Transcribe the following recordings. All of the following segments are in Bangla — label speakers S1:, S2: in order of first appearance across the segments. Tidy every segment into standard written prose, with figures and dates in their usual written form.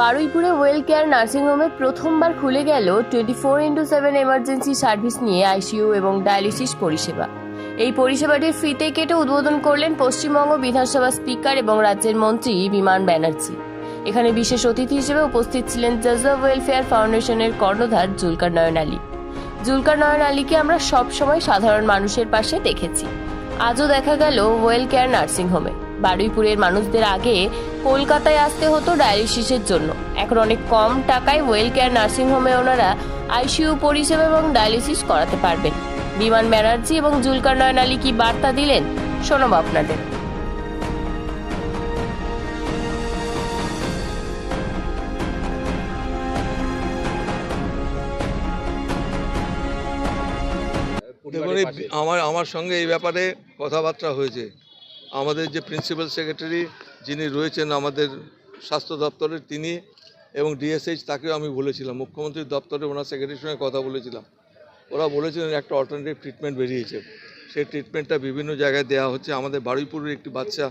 S1: বারুইপুরে ওয়েল কেয়ার নার্সিংহোমে প্রথমবার খুলে গেল 24x7 এমার্জেন্সি সার্ভিস নিয়ে আইসিইউ এবং ডায়ালিসিস পরিষেবা। এই পরিষেবাটির ফিতে কেটে উদ্বোধন করলেন পশ্চিমবঙ্গ বিধানসভা স্পিকার এবং রাজ্যের মন্ত্রী বিমান ব্যানার্জি। এখানে বিশেষ অতিথি হিসেবে উপস্থিত ছিলেন জজবা ওয়েলফেয়ার ফাউন্ডেশনের কর্ণধার জুলকার নয়ন আলী। জুলকার নয়ন আলীকে আমরা সবসময় সাধারণ মানুষের পাশে দেখেছি, আজও দেখা গেল ওয়েল কেয়ার নার্সিংহোমে। বারুইপুরের মানুষদের আগে কলকাতায় আসতে হতো ডায়ালিসিসের জন্য, এখন অনেক কম টাকায় ওয়েল কেয়ার নার্সিংহোমে ওনারা আইসিইউ পরিষেবা এবং ডায়ালিসিস করাতে পারবেন। বিমান ব্যানার্জি এবং জুলকার নয়ন আলী কি বার্তা দিলেন শোনাবো আপনাদের।
S2: দেখুন, আমার সঙ্গে এই ব্যাপারে কথাবার্তা হয়েছে। আমাদের যে প্রিন্সিপাল সেক্রেটারি যিনি রয়েছেন আমাদের স্বাস্থ্য দপ্তরের, তিনি এবং ডিএসএইচ তাকেও আমি বলেছিলাম, মুখ্যমন্ত্রীর দপ্তরে ওনার সেক্রেটারির সঙ্গে কথা বলেছিলাম। ওরা বলেছিলেন একটা অল্টারনেটিভ ট্রিটমেন্ট বেরিয়েছে, সেই ট্রিটমেন্টটা বিভিন্ন জায়গায় দেওয়া হচ্ছে। আমাদের বারুইপুরের একটি বাচ্চা,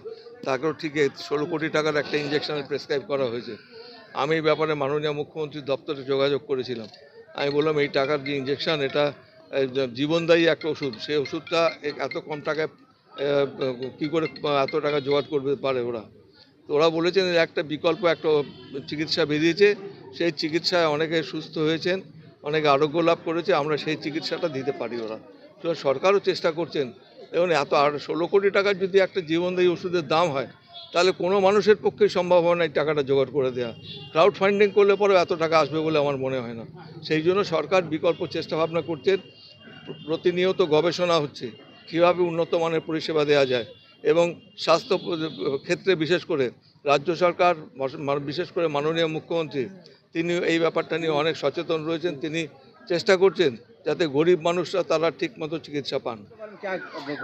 S2: তাকেও ঠিক 16 কোটি টাকার একটা ইঞ্জেকশনের প্রেসক্রাইব করা হয়েছে। আমি এই ব্যাপারে মাননীয় মুখ্যমন্ত্রীর দপ্তরে যোগাযোগ করেছিলাম। আমি বললাম এই টাকার যে ইঞ্জেকশন, এটা জীবনদায়ী একটা ওষুধ, সেই ওষুধটা এত কম টাকায় কী করে এত টাকা জোগাড় করতে পারে ওরা। তো ওরা বলেছেন একটা বিকল্প একটা চিকিৎসা বেরিয়েছে, সেই চিকিৎসায় অনেকে সুস্থ হয়েছেন, অনেকে আরোগ্য লাভ করেছে, আমরা সেই চিকিৎসাটা দিতে পারি। ওরা তো সরকারও চেষ্টা করছেন। এবং এত 16 কোটি টাকার যদি একটা জীবনদায়ী ওষুধের দাম হয়, তাহলে কোনো মানুষের পক্ষে সম্ভব হয় না এই টাকাটা জোগাড় করে দেওয়া। ক্রাউড ফান্ডিং করলে পরেও এত টাকা আসবে বলে আমার মনে হয় না। সেই জন্য সরকার বিকল্প চেষ্টা ভাবনা করছেন, প্রতিনিয়ত গবেষণা হচ্ছে কীভাবে উন্নত মানের পরিষেবা দেওয়া যায়। এবং স্বাস্থ্য ক্ষেত্রে বিশেষ করে রাজ্য সরকার, বিশেষ করে মাননীয় মুখ্যমন্ত্রী, তিনি এই ব্যাপারটা নিয়ে অনেক সচেতন রয়েছেন। তিনি চেষ্টা করছেন যাতে গরিব মানুষরা তারা ঠিকমতো চিকিৎসা পান।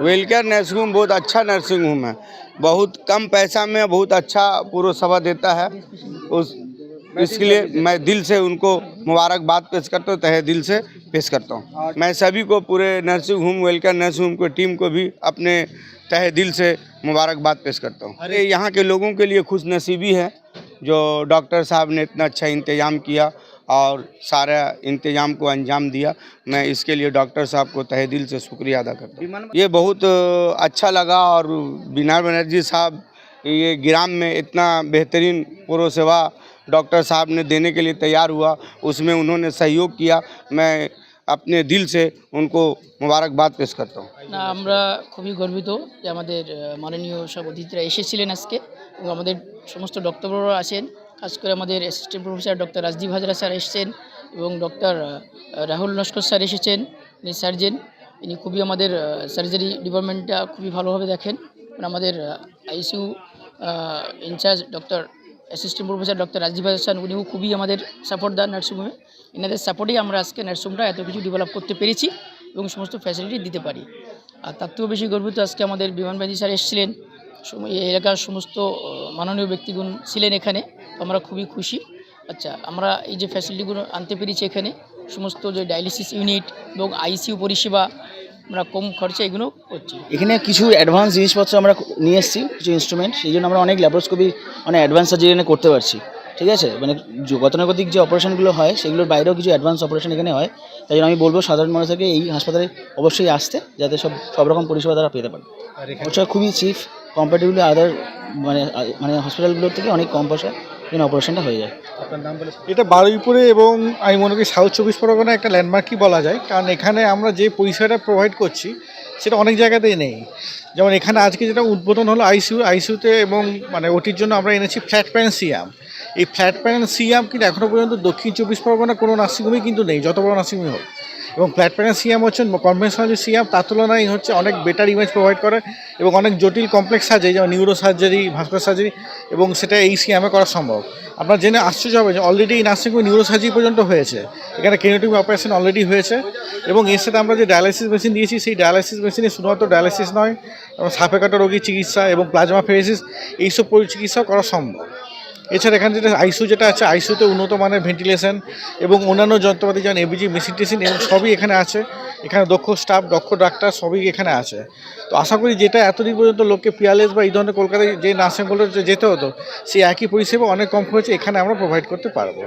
S3: वेल केयर नर्सिंग होम बहुत अच्छा नर्सिंग होम है, बहुत कम पैसा में बहुत अच्छा पूरा सेवा देता है। इसके लिए मैं दिल से उनको मुबारकबाद पेश करता हूँ, तहे दिल से पेश करता हूँ। मैं सभी को, पूरे nursing home, well care nursing home की टीम को भी अपने तहे दिल से मुबारकबाद पेश करता हूँ। अरे यहाँ के लोगों के लिए खुश नसीबी है जो डॉक्टर साहब ने इतना अच्छा इंतज़ाम किया और सारा इंतज़ाम को अंजाम दिया। मैं इसके लिए डॉक्टर साहब को तहे दिल से शुक्रिया अदा करता हूँ। ये बहुत अच्छा लगा। और बिमान बनर्जी साहब ये ग्राम में इतना बेहतरीन पूर्व सेवा डॉक्टर साहब ने देने के लिए तैयार हुआ, उसमें उन्होंने सहयोग किया। मैं अपने दिल से उनको मुबारकबाद पेश करता हूँ।
S4: না, আমরা খুবই গর্বিত যে আমাদের মাননীয় সব অতিথিরা এসেছিলেন আজকে, এবং আমাদের সমস্ত ডক্টররা আছেন। খাস করে আমাদের assistant professor doctor Rajdeep Hazra sir এসেছেন, এবং ডক্টর রাহুল নস্কর স্যার এসেছেন, ইনি সার্জেন। ইনি খুবই আমাদের সার্জারি ডিপার্টমেন্টটা খুবই ভালোভাবে দেখেন। আমাদের ICU incharge doctor assistant professor doctor Rajdeep Hazra sir, উনিও খুবই আমাদের সাপোর্ট দেন নার্সিংহোমে। এনাদের সাপোর্টেই আমরা আজকে নার্সিংহোমটা এত কিছু ডেভেলপ করতে পেরেছি এবং সমস্ত ফ্যাসিলিটি দিতে পারি। আর তার থেকেও বেশি গর্বিত আজকে আমাদের বিমান ব্যানার্জি স্যার এসেছিলেন, এই এলাকার সমস্ত মাননীয় ব্যক্তিগণ ছিলেন এখানে। তো আমরা খুবই খুশি। আচ্ছা, আমরা এই যে ফ্যাসিলিটিগুলো আনতে পেরেছি এখানে, সমস্ত যে ডায়ালিসিস ইউনিট এবং আইসিইউ পরিষেবা আমরা কম খরচে এগুলো করছি।
S5: এখানে কিছু অ্যাডভান্স জিনিসপত্র আমরা নিয়ে এসেছি, কিছু ইনস্ট্রুমেন্ট, সেই জন্য আমরা অনেক ল্যাপারোস্কোপি অনেক অ্যাডভান্স সার্জারি এখানে করতে পারছি। ঠিক আছে, মানে গতানুগতিক যে অপারেশনগুলো হয় সেগুলোর বাইরেও কিছু অ্যাডভান্স অপারেশন এখানে হয়। তাই জন্য আমি বলবো সাধারণ মানুষকে এই হাসপাতালে অবশ্যই আসতে, যাতে সব রকম পরিষেবা তারা পেতে পারে। ওটা খুবই চিপ, কম্পারেটিভলি আদার মানে হসপিটালগুলোর থেকে অনেক কম পয়সা এখানে অপারেশনটা হয়ে যায়।
S6: এটা বারুইপুরে এবং আমি মনে করি সাউথ 24 পরগনা একটা ল্যান্ডমার্কই বলা যায়, কারণ এখানে আমরা যে পরিষেবাটা প্রোভাইড করছি সেটা অনেক জায়গাতেই নেই। যেমন এখানে আজকে যেটা উদ্বোধন হলো আইসিইউতে, এবং মানে ওটির জন্য আমরা এনেছি ফ্ল্যাট প্যানেল সিয়াম। এই ফ্ল্যাট প্যানেল সিয়াম কিন্তু এখনও পর্যন্ত দক্ষিণ 24 পরগনা কোনো নার্সিংহোমে কিন্তু নেই, যত বড় নার্সিংহোমে হোক। এবং ফ্ল্যাট প্যানেল সিয়াম হচ্ছে কনভেনশনাল সিয়াম, তার তুলনায় হচ্ছে অনেক বেটার ইমেজ প্রোভাইড করে এবং অনেক জটিল কমপ্লেক্স সার্জারি, যেমন নিউরো সার্জারি, ভাস্কুলার সার্জারি, এবং সেটা এই সিয়ামে করা সম্ভব। আপনার জেনে আশ্চর্য হবে যে অলরেডি এই নার্সিংহোমে নিউরো সার্জারি পর্যন্ত হয়েছে, এখানে ক্রেনিওটমি অপারেশন অলরেডি হয়েছে। এবং এর সাথে আমরা যে ডায়ালাইসিস মেশিন দিয়েছি, সেই ডায়ালাইসিস মেশিনে শুধুমাত্র ডায়ালাইসিস নয়, এবং সাপে কাটা রোগীর চিকিৎসা এবং প্লাজমা ফেরেসিস এইসব চিকিৎসাও করা সম্ভব। এছাড়া এখানে যেটা আইসিইউ যেটা আছে, আইসিইউতে উন্নত মানের ভেন্টিলেশন এবং অন্যান্য যন্ত্রপাতি যেমন এবিজি মেশিন টেশিন এবং সবই এখানে আছে। এখানে দক্ষ স্টাফ, দক্ষ ডাক্তার সবই এখানে আছে। তো আশা করি যেটা এতদিন পর্যন্ত লোককে পিয়ারলেস বা এই ধরনের কলকাতায় যে নার্সিং হোমে যেতে হতো, সেই একই পরিষেবা অনেক কম খরচে এখানে আমরা প্রোভাইড করতে পারবো।